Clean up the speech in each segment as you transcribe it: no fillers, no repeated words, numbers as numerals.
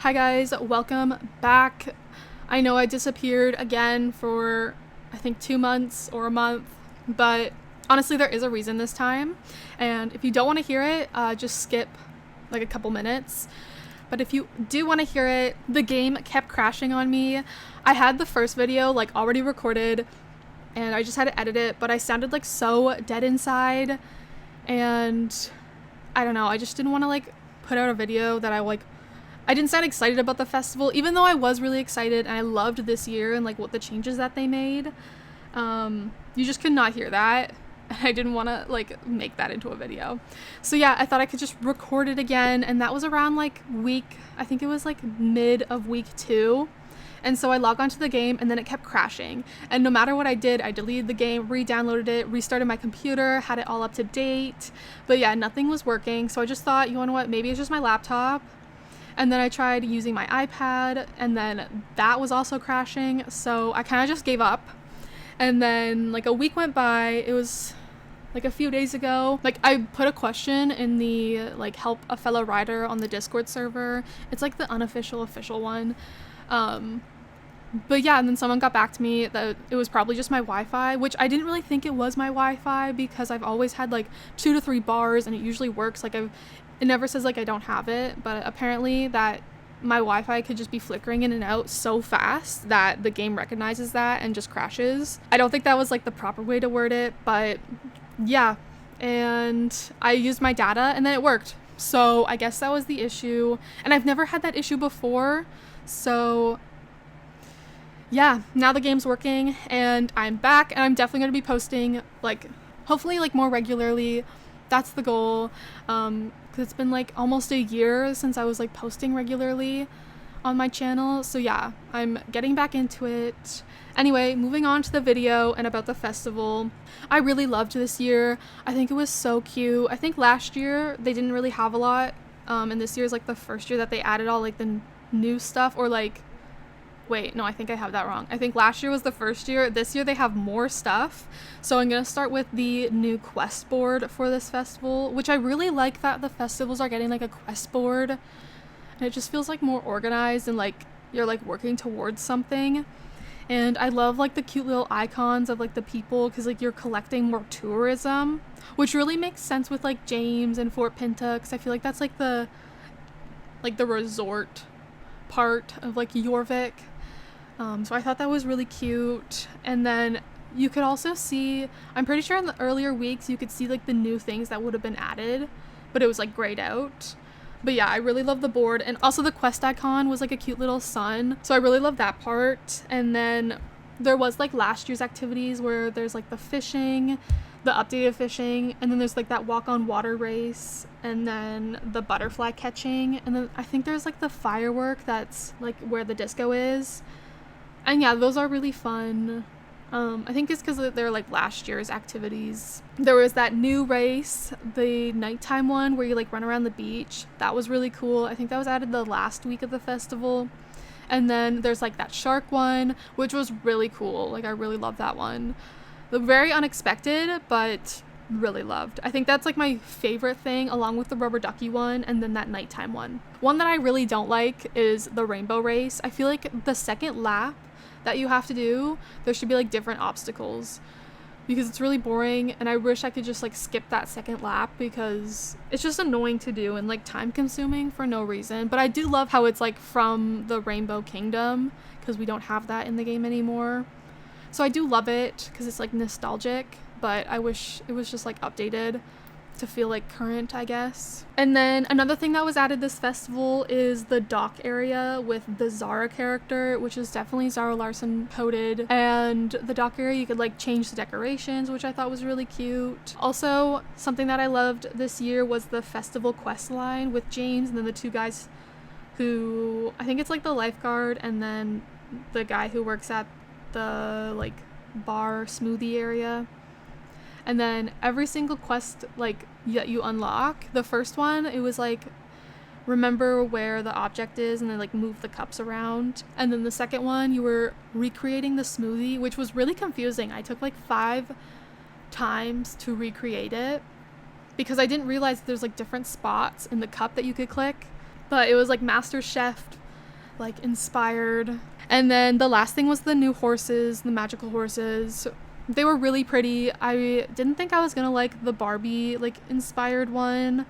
Hi guys, welcome back. I know I disappeared again for I think 2 months or a month, but honestly there is a reason this time, and if you don't want to hear it, just skip like a couple minutes. But if you do want to hear it, the game kept crashing on me. I had the first video like already recorded and I just had to edit it, but I sounded like so dead inside, and I don't know, I just didn't want to like put out a video that I didn't sound excited about the festival, even though I was really excited and I loved this year and like what the changes that they made. You just could not hear that. I didn't want to like make that into a video. So yeah, I thought I could just record it again, and that was around like I think it was like mid of week 2. And so I logged onto the game and then it kept crashing. And no matter what I did, I deleted the game, re-downloaded it, restarted my computer, had it all up to date. But yeah, nothing was working. So I just thought, you know what, maybe it's just my laptop. And then I tried using my iPad, and then that was also crashing. So I kind of just gave up. And then like a week went by. It was like a few days ago. Like I put a question in the like help a fellow rider on the Discord server. It's like the unofficial official one. But yeah, and then someone got back to me that it was probably just my Wi-Fi, which I didn't really think it was my Wi-Fi because I've always had like 2 to 3 bars and it usually works. Like it never says like I don't have it, but apparently that my Wi-Fi could just be flickering in and out so fast that the game recognizes that and just crashes. I don't think that was like the proper way to word it, but yeah. And I used my data and then it worked. So I guess that was the issue. And I've never had that issue before. So yeah, now the game's working and I'm back, and I'm definitely going to be posting like hopefully like more regularly. That's the goal. 'Cause it's been like almost a year since I was like posting regularly on my channel. So yeah, I'm getting back into it. Anyway, moving on to the video and about the festival. I really loved this year. I think it was so cute. I think last year they didn't really have a lot. And this year is like the first year that they added all like the new stuff, or like, wait, no, I think I have that wrong. I think last year was the first year. This year they have more stuff. So I'm going to start with the new quest board for this festival, which I really like that the festivals are getting like a quest board. And it just feels like more organized and like you're like working towards something. And I love like the cute little icons of like the people, because like you're collecting more tourism, which really makes sense with like James and Fort Pinta, because I feel like that's like the resort part of like Jorvik. So I thought that was really cute. And then you could also see, I'm pretty sure in the earlier weeks you could see like the new things that would have been added, but it was like grayed out. But yeah, I really love the board. And also the quest icon was like a cute little sun, so I really love that part. And then there was like last year's activities where there's like the fishing, the updated fishing, and then there's like that walk on water race, and then the butterfly catching, and then I think there's like the firework that's like where the disco is. And yeah, those are really fun. I think it's because they're like last year's activities. There was that new race, the nighttime one where you like run around the beach. That was really cool. I think that was added the last week of the festival. And then there's like that shark one, which was really cool. Like I really love that one. Very unexpected, but really loved. I think that's like my favorite thing, along with the rubber ducky one and then that nighttime one. One that I really don't like is the rainbow race. I feel like the second lap that you have to do, there should be like different obstacles, because it's really boring, and I wish I could just like skip that second lap because it's just annoying to do and like time consuming for no reason. But I do love how it's like from the Rainbow Kingdom, because we don't have that in the game anymore. So I do love it because it's like nostalgic, but I wish it was just like updated to feel like current, I guess. And then another thing that was added this festival is the dock area with the Zara character, which is definitely Zara Larsson coded. And the dock area, you could like change the decorations, which I thought was really cute. Also, something that I loved this year was the festival quest line with James and then the 2 guys who, I think it's like the lifeguard and then the guy who works at the like bar smoothie area. And then every single quest like that you unlock, the first one, it was like remember where the object is and then like move the cups around. And then the second one, you were recreating the smoothie, which was really confusing. I took like 5 times to recreate it because I didn't realize there's like different spots in the cup that you could click. But it was like Master Chef like inspired. And then the last thing was the new horses, the magical horses. They were really pretty. I didn't think I was gonna like the Barbie like inspired one.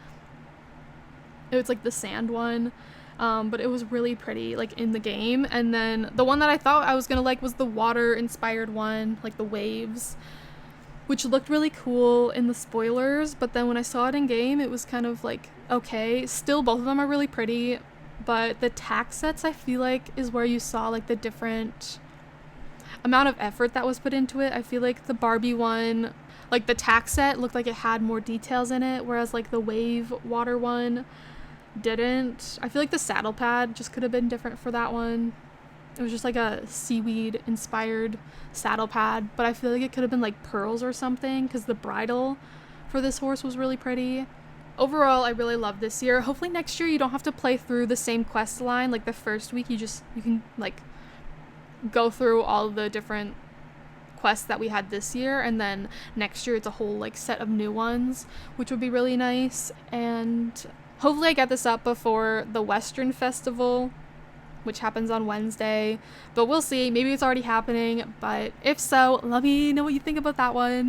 It was like the sand one. But it was really pretty like in the game. And then the one that I thought I was gonna like was the water inspired one, like the waves, which looked really cool in the spoilers, but then when I saw it in game, it was kind of like, okay. Still, both of them are really pretty, but the tack sets, I feel like, is where you saw like the different amount of effort that was put into it. I feel like the Barbie one, like the tack set looked like it had more details in it, whereas like the wave water one didn't. I feel like the saddle pad just could have been different for that one. It was just like a seaweed inspired saddle pad, but I feel like it could have been like pearls or something because the bridle for this horse was really pretty. Overall, I really love this year. Hopefully next year you don't have to play through the same quest line. Like the first week you can like go through all the different quests that we had this year, and then next year it's a whole like set of new ones, which would be really nice. And hopefully I get this up before the Western Festival, which happens on Wednesday, but we'll see. Maybe it's already happening, but if so, let me know what you think about that one.